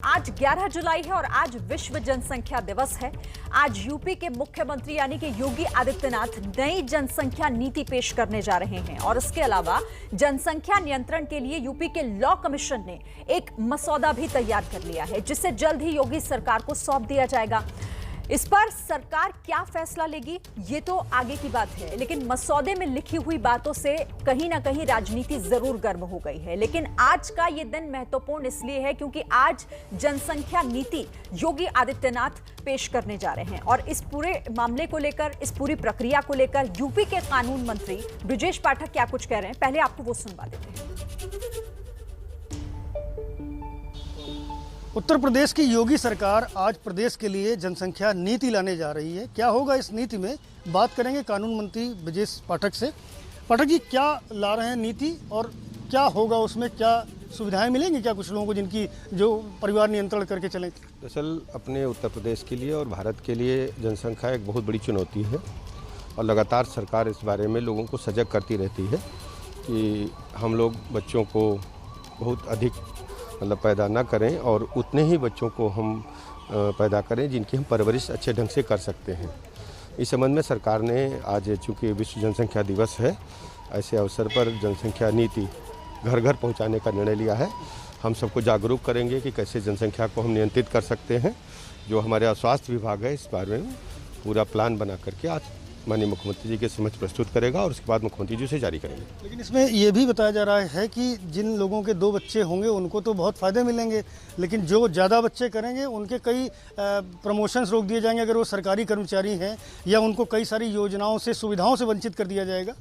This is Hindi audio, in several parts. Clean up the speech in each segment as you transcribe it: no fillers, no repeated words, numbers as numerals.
आज 11 जुलाई है और आज विश्व जनसंख्या दिवस है। आज यूपी के मुख्यमंत्री यानी कि योगी आदित्यनाथ नई जनसंख्या नीति पेश करने जा रहे हैं और इसके अलावा जनसंख्या नियंत्रण के लिए यूपी के लॉ कमीशन ने एक मसौदा भी तैयार कर लिया है, जिसे जल्द ही योगी सरकार को सौंप दिया जाएगा। इस पर सरकार क्या फैसला लेगी ये तो आगे की बात है, लेकिन मसौदे में लिखी हुई बातों से कहीं ना कहीं राजनीति जरूर गर्म हो गई है। लेकिन आज का ये दिन महत्वपूर्ण इसलिए है क्योंकि आज जनसंख्या नीति योगी आदित्यनाथ पेश करने जा रहे हैं और इस पूरे मामले को लेकर, इस पूरी प्रक्रिया को लेकर यूपी के कानून मंत्री ब्रजेश पाठक क्या कुछ कह रहे हैं, पहले आपको वो सुनवा देते हैं। उत्तर प्रदेश की योगी सरकार आज प्रदेश के लिए जनसंख्या नीति लाने जा रही है। क्या होगा इस नीति में, बात करेंगे कानून मंत्री ब्रजेश पाठक से। पाठक जी, क्या ला रहे हैं नीति और क्या होगा उसमें, क्या सुविधाएं मिलेंगी क्या कुछ लोगों को जिनकी जो परिवार नियंत्रण करके चलें? दरअसल अपने उत्तर प्रदेश के लिए और भारत के लिए जनसंख्या एक बहुत बड़ी चुनौती है और लगातार सरकार इस बारे में लोगों को सजग करती रहती है कि हम लोग बच्चों को बहुत अधिक पैदा ना करें और उतने ही बच्चों को हम पैदा करें जिनकी हम परवरिश अच्छे ढंग से कर सकते हैं। इस संबंध में सरकार ने आज, चूँकि विश्व जनसंख्या दिवस है, ऐसे अवसर पर जनसंख्या नीति घर घर पहुंचाने का निर्णय लिया है। हम सबको जागरूक करेंगे कि कैसे जनसंख्या को हम नियंत्रित कर सकते हैं। जो हमारे स्वास्थ्य विभाग है इस बारे में पूरा प्लान बना करके आज माननीय मुख्यमंत्री जी के समक्ष प्रस्तुत करेगा और उसके बाद मुख्यमंत्री जी से जारी करेंगे। लेकिन इसमें यह भी बताया जा रहा है कि जिन लोगों के 2 बच्चे होंगे उनको तो बहुत फ़ायदे मिलेंगे, लेकिन जो ज़्यादा बच्चे करेंगे उनके कई प्रमोशंस रोक दिए जाएंगे अगर वो सरकारी कर्मचारी हैं, या उनको कई सारी योजनाओं से, सुविधाओं से वंचित कर दिया जाएगा।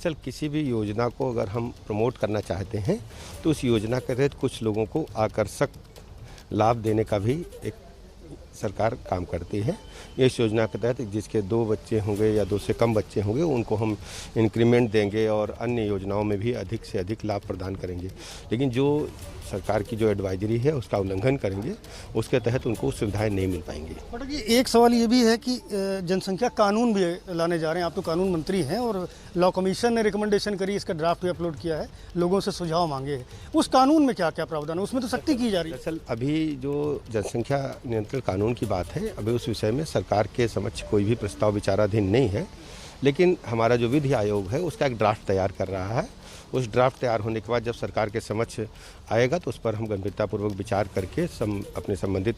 चल, किसी भी योजना को अगर हम प्रमोट करना चाहते हैं तो उस योजना के तहत कुछ लोगों को आकर्षक लाभ देने का भी एक सरकार काम करती है। इस योजना के तहत जिसके 2 बच्चे होंगे या 2 से कम बच्चे होंगे उनको हम इंक्रीमेंट देंगे और अन्य योजनाओं में भी अधिक से अधिक लाभ प्रदान करेंगे। लेकिन जो सरकार की जो एडवाइजरी है उसका उल्लंघन करेंगे उसके तहत उनको सुविधाएं नहीं मिल पाएंगी। बट ये एक सवाल ये भी है कि जनसंख्या कानून भी लाने जा रहे हैं, आप तो कानून मंत्री हैं और लॉ कमीशन ने रिकमेंडेशन करी, इसका ड्राफ्ट भी अपलोड किया है, लोगों से सुझाव मांगे हैं। उस कानून में क्या क्या प्रावधान है, उसमें तो सख्ती की जा रही है। दरअसल अभी जो जनसंख्या नियंत्रण कानून की बात है, अभी उस विषय में सरकार के समक्ष कोई भी प्रस्ताव विचाराधीन नहीं है, लेकिन हमारा जो विधि आयोग है उसका एक ड्राफ्ट तैयार कर रहा है। उस ड्राफ्ट तैयार होने के बाद जब सरकार के समक्ष आएगा तो उस पर हम गंभीरतापूर्वक विचार करके अपने संबंधित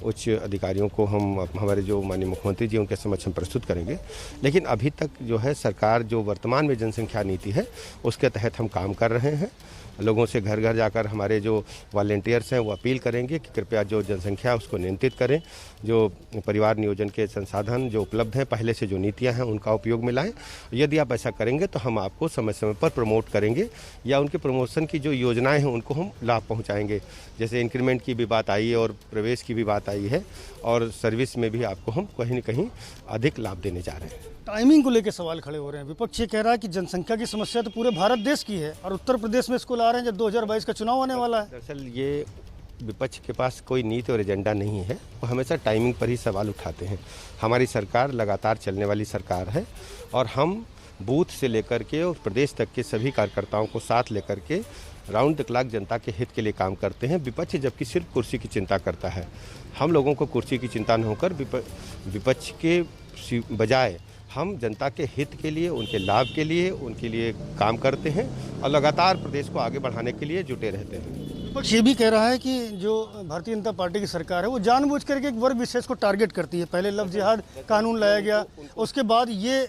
उच्च अधिकारियों को हम, हमारे जो माननीय मुख्यमंत्री जी उनके समक्ष हम प्रस्तुत करेंगे। लेकिन अभी तक जो है सरकार जो वर्तमान में जनसंख्या नीति है उसके तहत हम काम कर रहे हैं। लोगों से घर घर जाकर हमारे जो वॉलंटियर्स हैं वो अपील करेंगे कि कृपया जो जनसंख्या है उसको नियंत्रित करें, जो परिवार नियोजन के संसाधन जो उपलब्ध हैं, पहले से जो नीतियां हैं उनका उपयोग में लाएं। यदि आप ऐसा करेंगे तो हम आपको समय समय पर प्रमोट करेंगे या उनके प्रमोशन की जो योजनाएं हैं उनको हम लाभ पहुँचाएँगे। जैसे इंक्रीमेंट की भी बात आई है और प्रवेश की भी बात आई है और सर्विस में भी आपको हम कहीं न कहीं अधिक लाभ देने जा रहे हैं। टाइमिंग को लेकर सवाल खड़े हो रहे हैं। विपक्ष ये कह रहा है कि जनसंख्या की समस्या तो पूरे भारत देश की है और उत्तर प्रदेश में इसको ला रहे हैं जब 2022 का चुनाव आने वाला है। दरअसल ये विपक्ष के पास कोई नीति और एजेंडा नहीं है, वो हमेशा टाइमिंग पर ही सवाल उठाते हैं। हमारी सरकार लगातार चलने वाली सरकार है और हम बूथ से लेकर के और प्रदेश तक के सभी कार्यकर्ताओं को साथ लेकर के राउंड द क्लॉक जनता के हित के लिए काम करते हैं। विपक्ष जबकि सिर्फ कुर्सी की चिंता करता है, हम लोगों को कुर्सी की चिंता न होकर विपक्ष के बजाय हम जनता के हित के लिए, उनके लाभ के लिए, उनके लिए काम करते हैं और लगातार प्रदेश को आगे बढ़ाने के लिए जुटे रहते हैं। विपक्ष ये भी कह रहा है कि जो भारतीय जनता पार्टी की सरकार है वो जानबूझ करके एक वर्ग विशेष को टारगेट करती है। पहले लव जिहाद कानून लाया गया, उसके बाद ये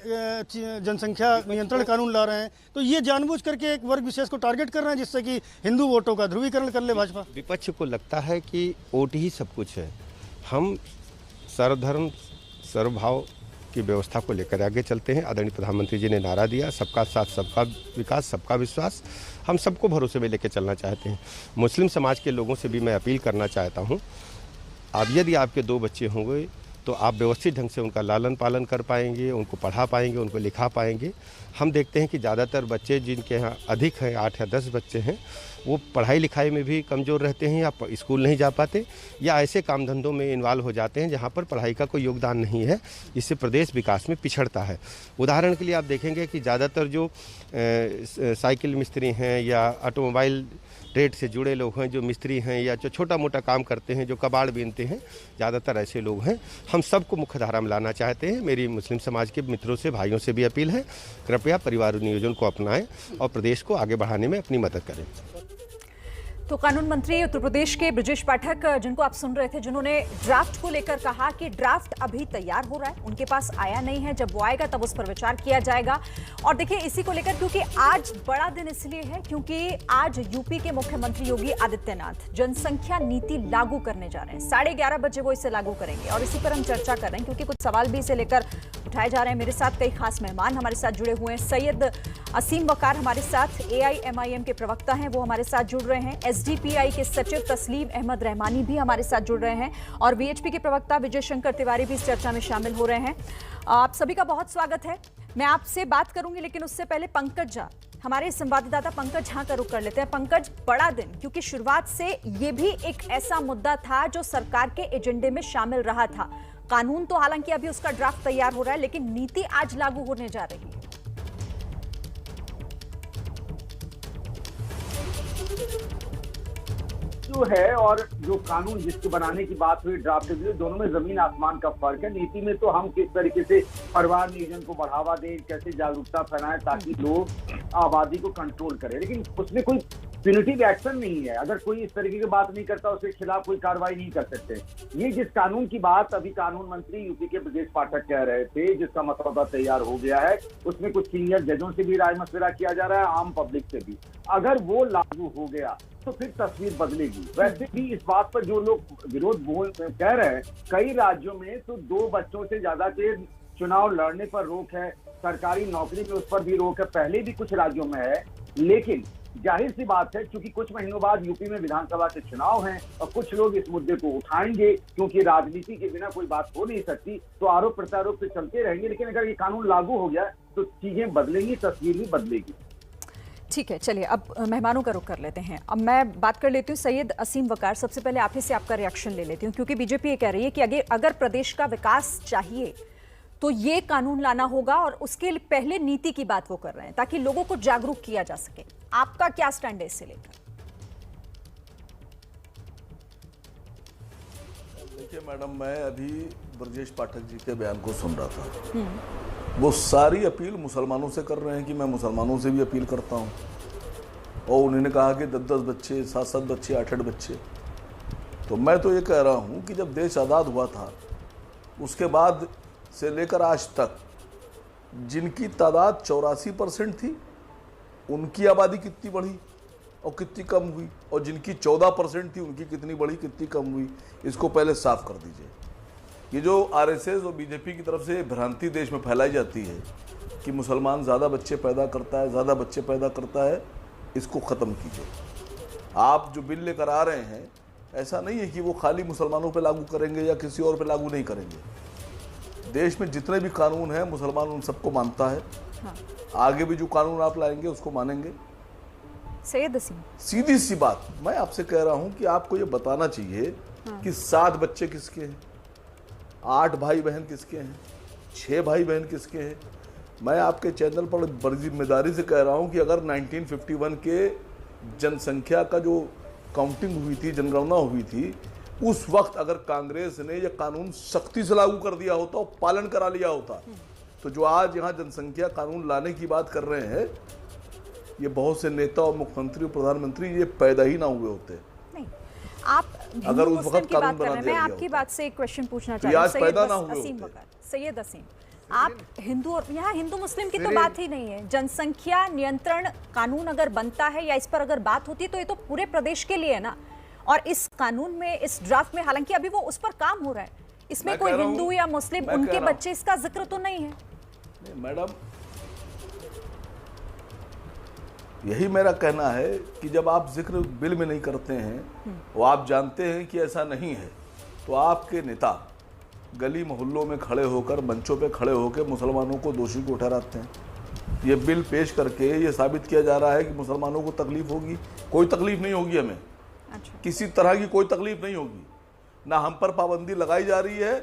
जनसंख्या नियंत्रण कानून ला रहे हैं, तो ये जानबूझ करके एक वर्ग विशेष को टारगेट कर रहे हैं जिससे कि हिंदू वोटों का ध्रुवीकरण कर ले भाजपा। विपक्ष को लगता है कि वोट ही सब कुछ है। हम सर्वधर्म सर्वभाव की व्यवस्था को लेकर आगे चलते हैं। आदरणीय प्रधानमंत्री जी ने नारा दिया, सबका साथ सबका विकास सबका विश्वास। हम सबको भरोसे में लेकर चलना चाहते हैं। मुस्लिम समाज के लोगों से भी मैं अपील करना चाहता हूं, अब यदि आपके 2 बच्चे होंगे तो आप व्यवस्थित ढंग से उनका लालन पालन कर पाएंगे, उनको पढ़ा पाएंगे, उनको लिखा पाएंगे। हम देखते हैं कि ज़्यादातर बच्चे जिनके यहाँ अधिक हैं, 8 या 10 बच्चे हैं, वो पढ़ाई लिखाई में भी कमज़ोर रहते हैं या स्कूल नहीं जा पाते या ऐसे काम धंधों में इन्वॉल्व हो जाते हैं जहाँ पर पढ़ाई का कोई योगदान नहीं है। इससे प्रदेश विकास में पिछड़ता है। उदाहरण के लिए आप देखेंगे कि ज़्यादातर जो साइकिल मिस्त्री हैं या ऑटोमोबाइल ट्रेड से जुड़े लोग हैं, जो मिस्त्री हैं या जो छोटा मोटा काम करते हैं, जो कबाड़ बीनते हैं, ज़्यादातर ऐसे लोग हैं। हम सबको मुख्यधारा में लाना चाहते हैं। मेरी मुस्लिम समाज के मित्रों से, भाइयों से भी अपील है, कृपया परिवार नियोजन को अपनाएं और प्रदेश को आगे बढ़ाने में अपनी मदद करें। तो कानून मंत्री उत्तर प्रदेश के बृजेश पाठक, जिनको आप सुन रहे थे, जिन्होंने ड्राफ्ट को लेकर कहा कि ड्राफ्ट अभी तैयार हो रहा है, उनके पास आया नहीं है, जब वो आएगा तब उस पर विचार किया जाएगा। और देखिए इसी को लेकर, क्योंकि आज बड़ा दिन इसलिए है क्योंकि आज यूपी के मुख्यमंत्री योगी आदित्यनाथ जनसंख्या नीति लागू करने जा रहे हैं। 11:30 बजे वो इसे लागू करेंगे और इसी पर हम चर्चा कर रहे हैं क्योंकि कुछ सवाल भी इसे लेकर उठाए जा रहे हैं। मेरे साथ कई खास मेहमान हमारे साथ जुड़े हुए हैं। सैयद असीम वकार हमारे साथ AIMIM के प्रवक्ता हैं, वो हमारे साथ जुड़ रहे हैं। SDPI के सचिव तस्लीम अहमद रहमानी भी हमारे साथ जुड़ रहे हैं और VHP के प्रवक्ता विजय शंकर तिवारी भी इस चर्चा में शामिल हो रहे हैं। आप सभी का बहुत स्वागत है। मैं आपसे बात करूंगी लेकिन उससे पहले पंकज झा, हमारे संवाददाता पंकज झा का रुख कर लेते हैं। पंकज, बड़ा दिन, क्योंकि शुरुआत से ये भी एक ऐसा मुद्दा था जो सरकार के एजेंडे में शामिल रहा था। कानून तो हालांकि अभी उसका ड्राफ्ट तैयार हो रहा है, लेकिन नीति आज लागू होने जा रही है। जो है और जो कानून जिसके बनाने की बात हुई, ड्राफ्ट दोनों में जमीन आसमान का फर्क है। नीति में तो हम किस तरीके से परिवार नियोजन को बढ़ावा दें, कैसे जागरूकता फैलाएं ताकि लोग आबादी को कंट्रोल करें, लेकिन उसमें कोई प्यूनिटिव एक्शन नहीं है। अगर कोई इस तरीके की बात नहीं करता उसके खिलाफ कोई कार्रवाई नहीं कर सकते। ये जिस कानून की बात अभी कानून मंत्री यूपी के बृजेश पाठक कह रहे थे, जिसका मसौदा तैयार हो गया है, उसमें कुछ सीनियर जजों से भी राय मशविरा किया जा रहा है, आम पब्लिक से भी। अगर वो लागू हो गया तो फिर तस्वीर बदलेगी। वैसे भी इस बात पर जो लोग विरोध कह रहे हैं, कई राज्यों में तो 2 बच्चों से ज्यादा के चुनाव लड़ने पर रोक है, सरकारी नौकरी में उस पर भी रोक है, पहले भी कुछ राज्यों में है। लेकिन जाहिर सी बात है, क्योंकि कुछ महीनों बाद यूपी में विधानसभा के चुनाव हैं और कुछ लोग इस मुद्दे को उठाएंगे, क्योंकि राजनीति के बिना कोई बात हो नहीं सकती, तो आरोप प्रत्यारोप से चलते रहेंगे। लेकिन अगर ये कानून लागू हो गया तो चीजें बदलेंगी, तस्वीर भी बदलेगी। ठीक है, चलिए अब मेहमानों का रुख कर लेते हैं। अब मैं बात कर लेती हूँ सैयद असीम वकार, सबसे पहले आप ही से आपका रिएक्शन ले लेती हूँ, क्योंकि बीजेपी ये कह रही है कि अगर प्रदेश का विकास चाहिए तो ये कानून लाना होगा और उसके पहले नीति की बात वो कर रहे हैं ताकि लोगों को जागरूक किया जा सके। आपका क्या स्टैंड है इससे लेकर? देखिए मैडम, मैं अभी बृजेश पाठक जी के बयान को सुन रहा था। वो सारी अपील मुसलमानों से कर रहे हैं कि मैं मुसलमानों से भी अपील करता हूं, और उन्होंने कहा कि 10-10 बच्चे, 7-7 बच्चे, 8-8 बच्चे। तो मैं तो ये कह रहा हूं कि जब देश आज़ाद हुआ था उसके बाद से लेकर आज तक जिनकी तादाद 84% थी, उनकी आबादी कितनी बढ़ी और कितनी कम हुई, और जिनकी 14% थी उनकी कितनी बढ़ी, कितनी कम हुई, इसको पहले साफ कर दीजिए। ये जो RSS और बीजेपी की तरफ से भ्रांति देश में फैलाई जाती है कि मुसलमान ज़्यादा बच्चे पैदा करता है, ज़्यादा बच्चे पैदा करता है, इसको ख़त्म कीजिए। आप जो बिल लेकर आ रहे हैं, ऐसा नहीं है कि वो खाली मुसलमानों पे लागू करेंगे या किसी और पे लागू नहीं करेंगे। देश में जितने भी कानून हैं मुसलमान उन सबको मानता है। हाँ। आगे भी जो कानून आप लाएंगे उसको मानेंगे। सैयद असीम, सीधी सी बात मैं आपसे कह रहा हूं कि आपको ये बताना चाहिए कि 7 बच्चे किसके हैं, 8 भाई बहन किसके हैं, 6 भाई बहन किसके हैं। मैं आपके चैनल पर बड़ी जिम्मेदारी से कह रहा हूं कि अगर 1951 के जनसंख्या का जो काउंटिंग हुई थी, जनगणना हुई थी, उस वक्त अगर कांग्रेस ने यह कानून सख्ती से लागू कर दिया होता और पालन करा लिया होता, तो जो आज यहाँ जनसंख्या कानून लाने की बात कर रहे हैं, ये बहुत से नेता और मुख्यमंत्री और प्रधानमंत्री ये पैदा ही ना हुए होते। नहीं, आप अगर उस वक्त कानून बना दिया, मैं आपकी बात से एक क्वेश्चन पूछना चाहती हूँ सैयद असीम, आप हिंदू और यहाँ हिंदू मुस्लिम की तो बात ही नहीं है। जनसंख्या नियंत्रण कानून अगर बनता है या इस पर अगर बात होती है तो ये तो पूरे प्रदेश के लिए है ना। और इस कानून में, इस ड्राफ्ट में, हालांकि अभी वो उस पर काम हो रहा है, इसमें कोई हिंदू या मुस्लिम, उनके बच्चे, इसका जिक्र तो नहीं है। नहीं मैडम, यही मेरा कहना है कि जब आप जिक्र बिल में नहीं करते हैं और आप जानते हैं कि ऐसा नहीं है, तो आपके नेता गली मोहल्लों में खड़े होकर, मंचों पे खड़े होकर मुसलमानों को दोषी को ठहराते हैं। ये बिल पेश करके ये साबित किया जा रहा है कि मुसलमानों को तकलीफ होगी। कोई तकलीफ नहीं होगी हमें, अच्छा। किसी तरह की कोई तकलीफ नहीं होगी। ना हम पर पाबंदी लगाई जा रही है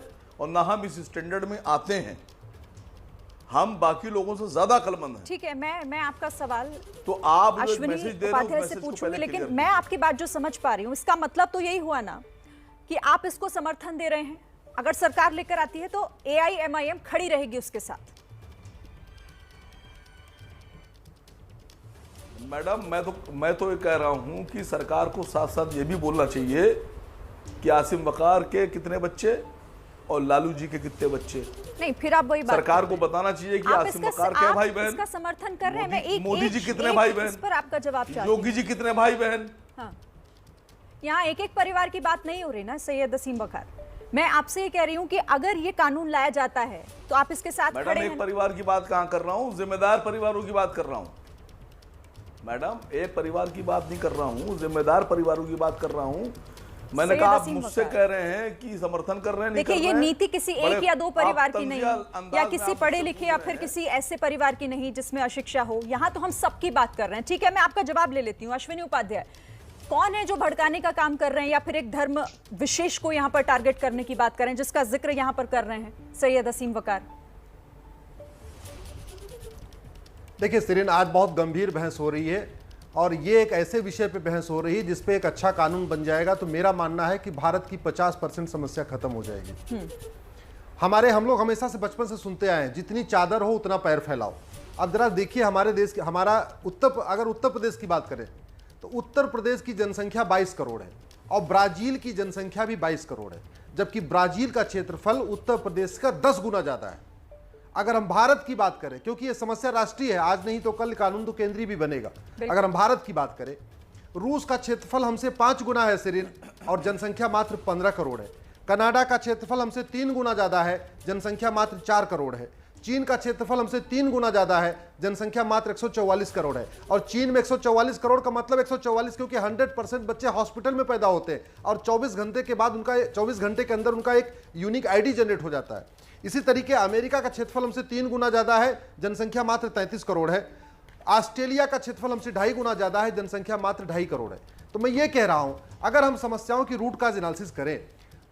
और ना हम इस स्टैंडर्ड में आते हैं। हम बाकी लोगों से ज्यादा अक्लमंद हैं। ठीक है, मैं आपका सवाल तो आप अश्विनी मैसेज दे रहे हो, उपाध्याय से पूछूंगी, लेकिन मैं आपकी बात जो समझ पा रही हूँ, इसका मतलब तो यही हुआ ना कि आप इसको समर्थन दे रहे हैं। अगर सरकार लेकर आती है तो AIMIM खड़ी रहेगी उसके साथ। मैडम मैं तो ये कह रहा हूं कि सरकार को साथ साथ ये भी बोलना चाहिए कि आसिम वकार के कितने बच्चे और लालू जी के कितने बच्चे। नहीं, फिर आप वही बात सरकार को बताना चाहिए कि आप आसिम वकार के भाई बहन, इसका समर्थन कर रहे हैं। मैं एक मोदी जी कितने एक भाई बहन, इस पर आपका जवाब चाहती हूं। योगी जी कितने भाई बहन। हाँ, यहाँ एक एक परिवार की बात नहीं हो रही ना सैयद असीम वकार। मैं आपसे ये कह रही हूँ कि अगर ये कानून लाया जाता है तो आप इसके साथ खड़े मैडम हैं एक ना? परिवार की बात कहां कर रहा हूं, जिम्मेदार परिवारों की बात कर रहा हूं। मैडम एक परिवार की बात नहीं कर रहा हूं, जिम्मेदार परिवारों की बात कर रहा हूं। मैंने कहा आप मुझसे कह रहे हैं कि समर्थन कर रहे हैं, नहीं कर देखिए, रहे ये हैं। नीति किसी एक या दो परिवार की नहीं, या किसी आप पढ़े मुझसे लिखे पूछ या रहे फिर हैं। किसी ऐसे परिवार की नहीं जिसमें अशिक्षा हो। यहाँ तो हम सबकी बात कर रहे हैं। ठीक है, मैं आपका जवाब ले लेती हूँ। अश्विनी उपाध्याय, कौन है जो भड़काने का काम कर रहे हैं या फिर एक धर्म विशेष को यहाँ पर टारगेट करने की बात कर रहे हैं, जिसका जिक्र यहाँ पर कर रहे हैं सैयद असीम वकार? देखिए सिरिन, आज बहुत गंभीर बहस हो रही है और ये एक ऐसे विषय पे बहस हो रही है जिस पे एक अच्छा कानून बन जाएगा तो मेरा मानना है कि भारत की 50% समस्या खत्म हो जाएगी। हम लोग हमेशा से बचपन से सुनते आए हैं, जितनी चादर हो उतना पैर फैलाओ। अब जरा देखिए हमारे देश अगर उत्तर प्रदेश की बात करें तो उत्तर प्रदेश की जनसंख्या 22 करोड़ है और ब्राजील की जनसंख्या भी 22 करोड़ है, जबकि ब्राजील का क्षेत्रफल उत्तर प्रदेश का 10 गुना ज्यादा है। अगर हम भारत की बात करें, क्योंकि ये समस्या राष्ट्रीय है, आज नहीं तो कल कानून तो केंद्रीय भी बनेगा। अगर हम भारत की बात करें, रूस का क्षेत्रफल हमसे 5 गुना है सिरिन और जनसंख्या मात्र 15 करोड़ है। कनाडा का क्षेत्रफल हमसे 3 गुना ज्यादा है, जनसंख्या मात्र 4 करोड़ है। चीन का क्षेत्रफल हमसे 3 गुना ज्यादा है, जनसंख्या मात्र 144 करोड़ है। और चीन में 144 करोड़ का मतलब 144 क्योंकि 100% बच्चे हॉस्पिटल में पैदा होते हैं और 24 घंटे के बाद 24 घंटे के अंदर उनका एक यूनिक आईडी जनरेट हो जाता है। इसी तरीके अमेरिका का क्षेत्रफल हमसे 3 गुना ज्यादा है, जनसंख्या मात्र 33 करोड़ है। ऑस्ट्रेलिया का क्षेत्रफल हमसे 2.5 गुना ज्यादा है, जनसंख्या मात्र 2.5 करोड़ है। तो मैं ये कह रहा हूं, अगर हम समस्याओं की रूट काज एनालिसिस करें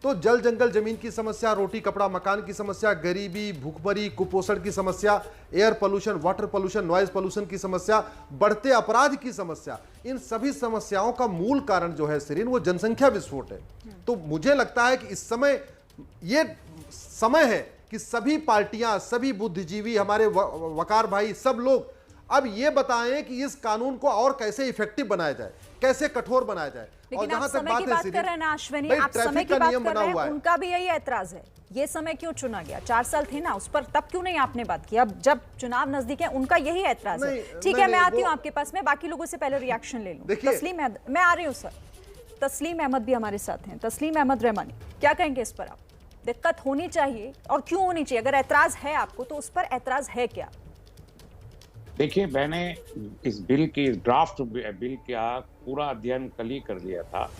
तो जल जंगल जमीन की समस्या, रोटी कपड़ा मकान की समस्या, गरीबी, भूखमरी, कुपोषण की समस्या, air pollution, water pollution, noise pollution की समस्या, बढ़ते अपराध की समस्या, इन सभी समस्याओं का मूल कारण जो है सिरिन, वो जनसंख्या विस्फोट है। तो मुझे लगता है कि इस समय ये समय है कि सभी पार्टियां, सभी बुद्धिजीवी, हमारे वकार भाई, सब लोग अब ये बताएं कि इस कानून को और कैसे इफेक्टिव बनाया जाए, कैसे कठोर बनाया जाए। लेकिन आप समय की बात कर रहे हैं ना अश्विनी, आप समय की बात कर रहे हैं, उनका भी यही ऐतराज है। ये समय क्यों चुना गया? 4 साल थे ना उस पर, तब क्यों नहीं आपने बात की? अब जब चुनाव नजदीक है, उनका यही ऐतराज है। ठीक है, मैं आती हूँ आपके पास, मैं बाकी लोगों से पहले रिएक्शन ले लूँ। तस्लीम, मैं आ रही हूँ सर। तस्लीम अहमद भी हमारे साथ हैं। तस्लीम अहमद रहमानी, क्या कहेंगे इस पर आप? दिक्कत होनी चाहिए और क्यों होनी चाहिए? अगर ऐतराज है आपको तो उस पर ऐतराज है क्या? देखिए, मैंने इस बिल की, ड्राफ्ट बिल का पूरा अध्ययन कल ही कर लिया था।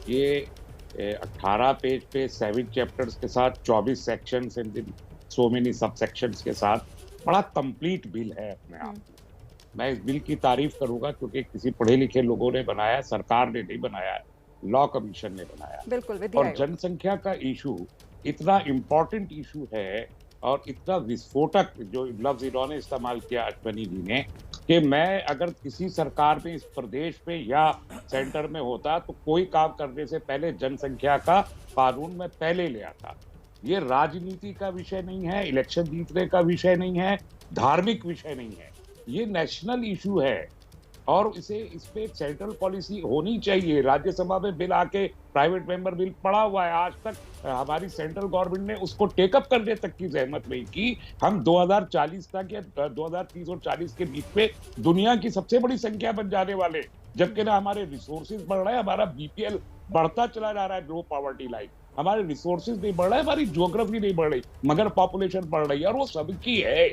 ये 18 पेज पे 7 चैप्टर्स के साथ 24 सेक्शंस एंड सो मेनी सब सेक्शंस के साथ बड़ा कंप्लीट बिल है अपने आप। मैं इस बिल की तारीफ करूंगा क्योंकि किसी पढ़े लिखे लोगों ने बनाया, सरकार ने नहीं बनाया, लॉ कमीशन ने बनाया। बिल्कुल। और जनसंख्या का इशू इतना इम्पोर्टेंट इशू है और इतना विस्फोटक, जो लफ्ज इन्होंने इस्तेमाल किया अश्विनी जी ने, कि मैं अगर किसी सरकार में इस प्रदेश पे या सेंटर में होता तो कोई काम करने से पहले जनसंख्या का कानून में पहले ले आता। ये राजनीति का विषय नहीं है, इलेक्शन जीतने का विषय नहीं है, धार्मिक विषय नहीं है, ये नेशनल इशू है और इस पे सेंट्रल पॉलिसी होनी चाहिए। राज्यसभा में बिल आके, प्राइवेट मेंबर बिल पड़ा हुआ है, आज तक हमारी सेंट्रल गवर्नमेंट ने उसको टेकअप करने तक की जहमत नहीं की। हम 2040 तक या 2030 और 40 के बीच में दुनिया की सबसे बड़ी संख्या बन जाने वाले, जबकि ना हमारे रिसोर्सेज बढ़ रहे हैं, हमारा बीपीएल बढ़ता चला जा रहा है, लो पॉवर्टी लाइन, हमारे रिसोर्सेज नहीं बढ़ रहे, हमारी ज्योग्राफी नहीं बढ़ रही, मगर पॉपुलेशन बढ़ रही है और वो सबकी है।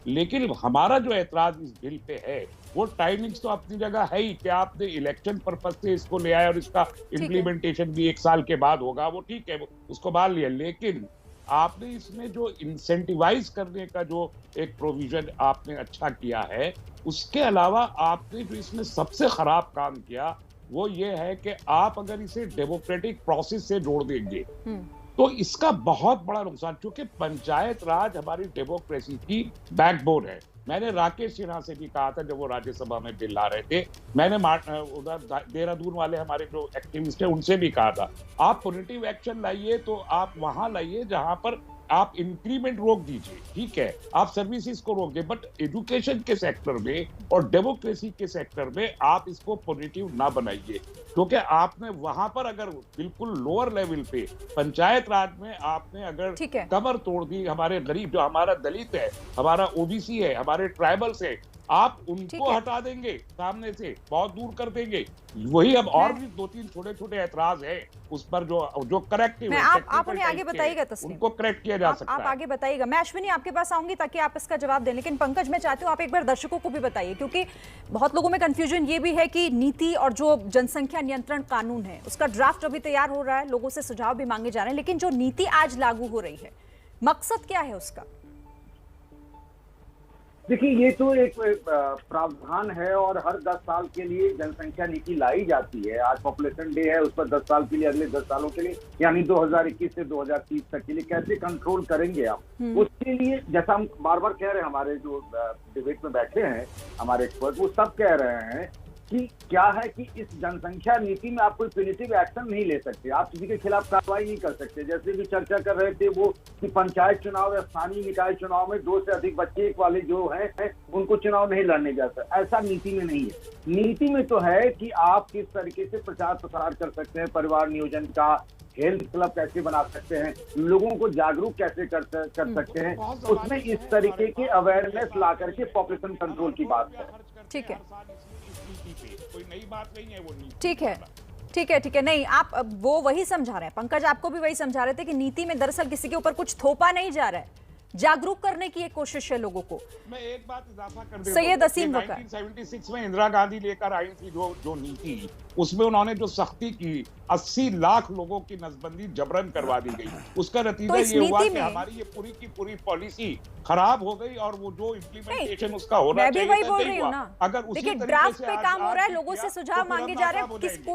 लेकिन हमारा जो ऐतराज इस बिल पे है वो टाइमिंग्स तो अपनी जगह है ही, कि आपने इलेक्शन पर्पज से इसको ले आए और इसका इम्प्लीमेंटेशन भी 1 साल के बाद होगा, वो ठीक है, उसको मान लिया। लेकिन आपने इसमें जो इंसेंटिवाइज करने का जो एक प्रोविजन आपने अच्छा किया है, उसके अलावा आपने जो इसमें सबसे खराब काम किया वो ये है कि आप अगर इसे डेमोक्रेटिक प्रोसेस से जोड़ देंगे तो इसका बहुत बड़ा नुकसान, क्योंकि पंचायत राज हमारी डेमोक्रेसी की बैकबोन है। मैंने राकेश सिन्हा से भी कहा था जब वो राज्यसभा में बिल ला रहे थे, मैंने उधर देहरादून वाले हमारे जो एक्टिविस्ट है उनसे भी कहा था, आप पॉजिटिव एक्शन लाइए तो आप वहां लाइए जहां पर आप इंक्रीमेंट रोक दीजिए, ठीक है, आप सर्विसेज को रोक दे, बट एजुकेशन के सेक्टर में और डेमोक्रेसी के सेक्टर में आप इसको पॉजिटिव ना बनाइए, क्योंकि आपने वहां पर अगर बिल्कुल लोअर लेवल पे पंचायत राज में आपने अगर कमर तोड़ दी, हमारे गरीब जो हमारा दलित है, हमारा ओबीसी है, हमारे ट्राइबल्स है, आप उनको हटा देंगे सामने से, बहुत दूर कर देंगे। वही अब और भी 2-3 छोटे-छोटे ऐतराज है उस पर जो करेक्टिव है, आप उन्हें आगे बताइएगा, तस्लीम उनको करेक्ट किया जा सकता है। आप आगे बताइएगा। मैं अश्विनी आपके पास आऊंगी ताकि आप इसका जवाब दें, लेकिन पंकज मैं चाहती हूँ आप एक बार दर्शकों को भी बताइए, क्योंकि बहुत लोगों में कंफ्यूजन ये भी है कि नीति और जो जनसंख्या नियंत्रण कानून है उसका ड्राफ्ट अभी तैयार हो रहा है, लोगों से सुझाव भी मांगे जा रहे हैं, लेकिन जो नीति आज लागू हो रही है मकसद क्या है उसका? देखिए, ये तो एक प्रावधान है और हर 10 साल के लिए जनसंख्या नीति लाई जाती है। आज पॉपुलेशन डे है, उस पर 10 साल के लिए, अगले 10 सालों के लिए, यानी 2021 से 2030 तक के लिए कैसे कंट्रोल करेंगे आप, उसके लिए जैसा हम बार बार कह रहे हैं, हमारे जो डिबेट में बैठे हैं हमारे एक्सपर्ट, वो सब कह रहे हैं कि क्या है कि इस जनसंख्या नीति में आप कोई प्यूनिटिव एक्शन नहीं ले सकते, आप किसी के खिलाफ कार्रवाई नहीं कर सकते। जैसे भी चर्चा कर रहे थे वो कि पंचायत चुनाव या स्थानीय निकाय चुनाव में 2 से अधिक बच्चे वाले जो हैं उनको चुनाव नहीं लड़ने जाता, ऐसा नीति में नहीं है। नीति में तो है कि आप किस तरीके से प्रचार प्रसार कर सकते हैं, परिवार नियोजन का, हेल्थ क्लब कैसे बना सकते हैं, लोगों को जागरूक कैसे कर सकते हैं, उसमें इस तरीके के अवेयरनेस ला करके पॉपुलेशन कंट्रोल की बात है। ठीक है, कोई नई बात नहीं है वो नीति। ठीक है, नहीं आप वो वही समझा रहे हैं, पंकज आपको भी वही समझा रहे थे कि नीति में दरअसल किसी के ऊपर कुछ थोपा नहीं जा रहा है, जागरूक करने की एक कोशिश है लोगों को। मैं एक बात इजाफा कर देता हूं, सैयद असीम वकर 1976 में इंदिरा गांधी लेकर आई थी जो नीति, उसमें उन्होंने जो सख्ती की, 80 लाख लोगों की नसबंदी जबरन करवा दी गई। उसका नतीजा ये हुआ कि हमारी ये पूरी की पूरी पॉलिसी खराब हो गई और वो जो इम्प्लीमेंटेशन उसका होना चाहिए, मैं भी वही बोल रही हूँ ना। अगर देखिए, ड्राफ्ट पे काम हो रहा है, लोगों से सुझाव मांगे जा रहे हैं,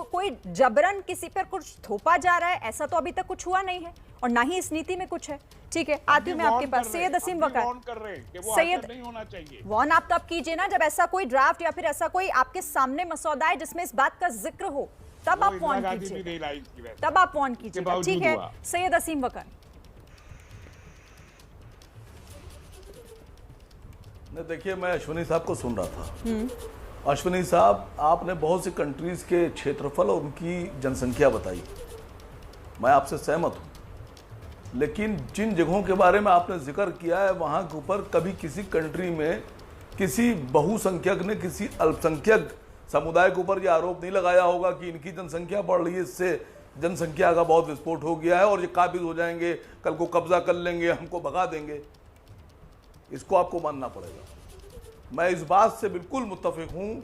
कोई जबरन किसी पर कुछ थोपा जा रहा है ऐसा तो अभी तक कुछ हुआ नहीं है, और ना ही इस नीति में कुछ है। ठीक है, आती हूँ मैं आपके पास। सैयद असीम वकार, सैयद नहीं होना चाहिए वॉन आप तब कीजिए ना जब ऐसा कोई ड्राफ्ट या फिर ऐसा कोई आपके सामने मसौदा है जिसमें इस बात का जिक्र हो, तब आप वॉन कीजिए, तब आप वॉन कीजिएगा। ठीक है, सैयद असीम वकार। नहीं, देखिए, मैं अश्विनी साहब को सुन रहा था। अश्विनी साहब, आपने बहुत सी कंट्रीज के क्षेत्रफल और उनकी जनसंख्या बताई, मैं आपसे सहमत हूं, लेकिन जिन जगहों के बारे में आपने जिक्र किया है वहां के ऊपर कभी किसी कंट्री में किसी बहुसंख्यक ने किसी अल्पसंख्यक समुदाय के ऊपर यह आरोप नहीं लगाया होगा कि इनकी जनसंख्या बढ़ रही है, इससे जनसंख्या का बहुत विस्फोट हो गया है और ये काबिज हो जाएंगे, कल को कब्जा कर लेंगे, हमको भगा देंगे। इसको आपको मानना पड़ेगा। मैं इस बात से बिल्कुल मुत्तफिक हूं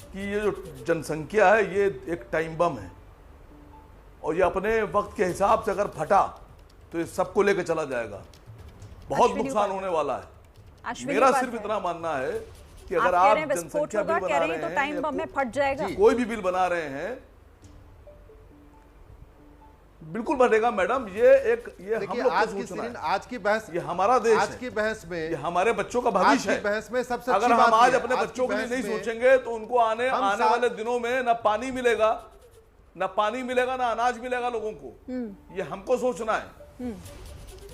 कि ये जो जनसंख्या है ये एक टाइम बम है और ये अपने वक्त के हिसाब से अगर फटा तो ये सबको लेकर चला जाएगा, बहुत नुकसान होने वाला है। मेरा सिर्फ इतना मानना है कि अगर आप जनसंख्या बिल बना रहे हैं तो टाइम बम में फट जाएगा, कोई भी बिल बना रहे हैं, बिल्कुल बढ़ेगा मैडम। ये हम लोग आज की बहस, ये हमारा देश, आज की बहस में ये हमारे बच्चों का भविष्य है। बहस में सबसे अगर हम आज अपने बच्चों के लिए नहीं सोचेंगे तो उनको आने वाले दिनों में ना पानी मिलेगा, ना अनाज मिलेगा लोगों को। ये हमको सोचना है,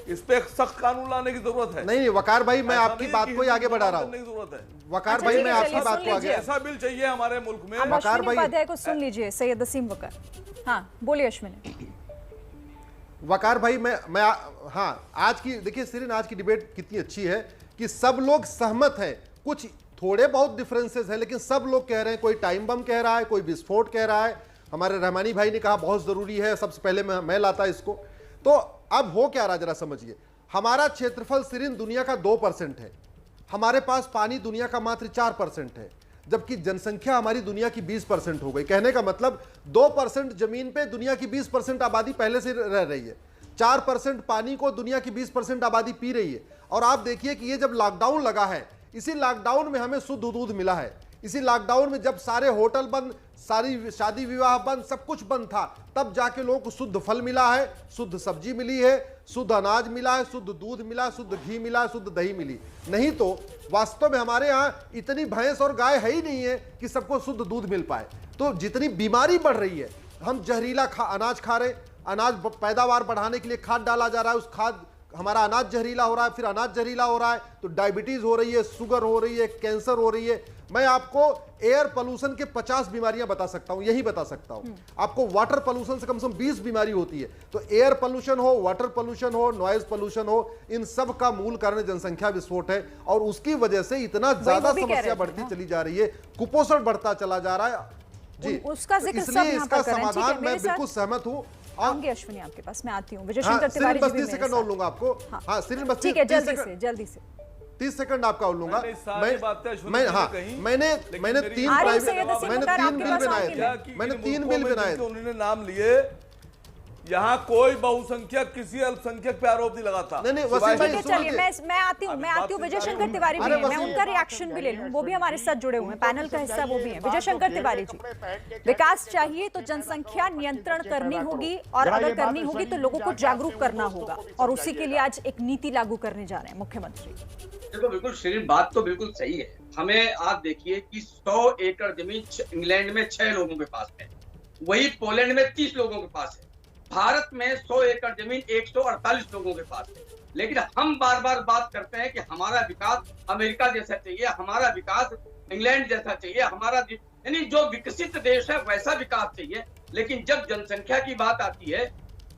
इस पे एक सख्त कानून लाने की जरूरत है। नहीं वकार भाई, मैं आपकी बात को ही आगे बढ़ा रहा हूँ। जरूरत है वकार भाई, मैं आपकी बात को आगे, ऐसा बिल चाहिए हमारे मुल्क में। वकार भाई को सुन लीजिए, सैयद असीम वकार। हाँ बोलिए अश्विनी। वकार भाई, हाँ, आज की देखिए सिरिन, आज की डिबेट कितनी अच्छी है कि सब लोग सहमत हैं, कुछ थोड़े बहुत डिफरेंसेस हैं लेकिन सब लोग कह रहे हैं, कोई टाइम बम कह रहा है, कोई विस्फोट कह रहा है, हमारे रहमानी भाई ने कहा बहुत जरूरी है, सबसे पहले मैं लाता इसको। तो अब हो क्या रहा जरा समझिए, हमारा क्षेत्रफल सिरिन दुनिया का 2% है, हमारे पास पानी दुनिया का मात्र 4% है, जबकि जनसंख्या हमारी दुनिया की 20% हो गई। कहने का मतलब 2% जमीन पे दुनिया की 20% आबादी पहले से रह रही है। 4% पानी को दुनिया की 20% आबादी पी रही है। और आप देखिए कि ये जब लॉकडाउन लगा है, इसी लॉकडाउन में हमें शुद्ध दूध मिला है। इसी लॉकडाउन में जब सारे होटल बंद, सारी शादी विवाह बंद, सब कुछ बंद था, तब जाके लोगों को शुद्ध फल मिला है, शुद्ध सब्जी मिली है, शुद्ध अनाज मिला है, शुद्ध दूध मिला, शुद्ध घी मिला, शुद्ध दही मिली। नहीं तो वास्तव में हमारे यहाँ इतनी भैंस और गाय है ही नहीं है कि सबको शुद्ध दूध मिल पाए। तो जितनी बीमारी बढ़ रही है, हम जहरीला अनाज खा रहे, अनाज पैदावार बढ़ाने के लिए खाद डाला जा रहा है, उस खाद हमारा अनाज जहरीला हो रहा है, फिर अनाज जहरीला हो रहा है तो डायबिटीज हो रही है, शुगर हो रही है, कैंसर हो रही है। मैं आपको एयर पोल्यूशन के 50 बीमारियां बता सकता हूं, यही बता सकता हूं। आपको वाटर पोल्यूशन से कम से कम 20 बीमारी होती है। तो एयर पोल्यूशन हो, वाटर पोल्यूशन हो, नॉइज पोल्यूशन हो, इन सब का मूल कारण जनसंख्या विस्फोट है। और उसकी वजह से इतना ज्यादा समस्या बढ़ती चली जा रही है, कुपोषण बढ़ता चला जा रहा है जी। उसका जिक्र सब इसलिए यहाँ इसका पर करें, ठीक है, समाधान मैं मेरे बिल्कुल साथ सहमत हूं। आऊंगी अश्विनी आपके पास, मैं आती हूँ। विजय शंकर तिवारी जी भी मेरे सेकंड और लूंगा आपको। हाँ, सिरिन बस्ती, ठीक है, जल्दी से 30 सेकंड आपका और लूंगा। मैंने 3 आरिफ बिल बनाए थे। उन्होंने नाम लिए, यहाँ कोई बहुसंख्यक किसी अल्पसंख्यक पे आरोप नहीं लगाता। नहीं, वसीम भाई, ठीक है, चलिए मैं आती हूँ विजय शंकर तिवारी भी हैं, मैं उनका रिएक्शन भी ले लूँ, वो भी हमारे साथ जुड़े हुए हैं, पैनल का हिस्सा वो भी हैं। विजय शंकर तिवारी जी, विकास चाहिए तो जनसंख्या नियंत्रण करनी होगी, और अगर करनी होगी तो लोगों को जागरूक करना होगा, और उसी के लिए आज एक नीति लागू करने जा रहे हैं मुख्यमंत्री। देखो, बिल्कुल श्रीन, बात तो बिल्कुल सही है। हमें आप देखिए कि 100 एकड़ जमीन इंग्लैंड में 6 लोगों के पास है, वही पोलैंड में 30 लोगों के पास है, भारत में 100 एकड़ जमीन 148 लोगों के पास है। लेकिन हम बार बार बात करते हैं कि हमारा विकास अमेरिका जैसा चाहिए, हमारा विकास इंग्लैंड जैसा चाहिए, हमारा यानी जो विकसित देश है वैसा विकास चाहिए। लेकिन जब जनसंख्या की बात आती है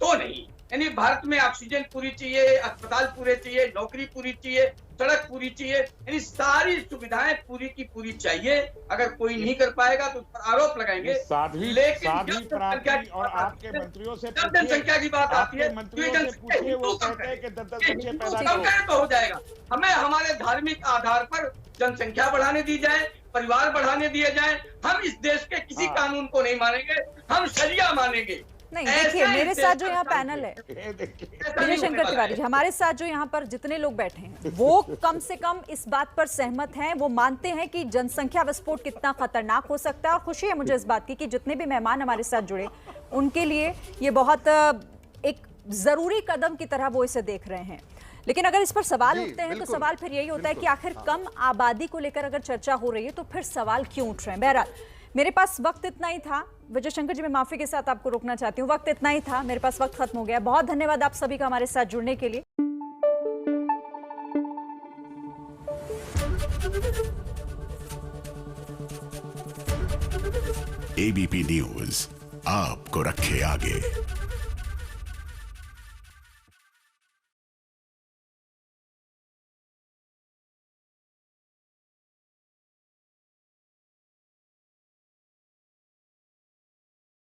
तो नहीं। यानी भारत में ऑक्सीजन पूरी चाहिए, अस्पताल पूरे चाहिए, नौकरी पूरी चाहिए, सड़क पूरी चाहिए, यानी सारी सुविधाएं पूरी की पूरी चाहिए। अगर कोई नहीं कर पाएगा तो उस पर आरोप लगाएंगे। लेकिन और आपके मंत्रियों से जब जनसंख्या की बात आती है तो हो जाएगा। हमें हमारे धार्मिक आधार पर जनसंख्या बढ़ाने दी जाए, परिवार बढ़ाने दिए जाए। हम इस देश के किसी कानून को नहीं मानेंगे, हम शरिया मानेंगे। नहीं, देखिए, मेरे साथ जो यहाँ पैनल है, विजय शंकर तिवारी जी, हमारे साथ जो यहाँ पर जितने लोग बैठे हैं वो कम से कम इस बात पर सहमत हैं, वो मानते हैं कि जनसंख्या विस्फोट कितना खतरनाक हो सकता है। और खुशी है मुझे इस बात की कि जितने भी मेहमान हमारे साथ जुड़े उनके लिए ये बहुत एक जरूरी कदम की तरह वो इसे देख रहे हैं। लेकिन अगर इस पर सवाल उठते हैं तो सवाल फिर यही होता है कि आखिर कम आबादी को लेकर अगर चर्चा हो रही है तो फिर सवाल क्यों उठ रहे हैं। बहरहाल, मेरे पास वक्त इतना ही था। विजय शंकर जी, मैं माफी के साथ आपको रोकना चाहती हूँ, वक्त इतना ही था, मेरे पास वक्त खत्म हो गया। बहुत धन्यवाद आप सभी का हमारे साथ जुड़ने के लिए। एबीपी न्यूज आपको रखे आगे।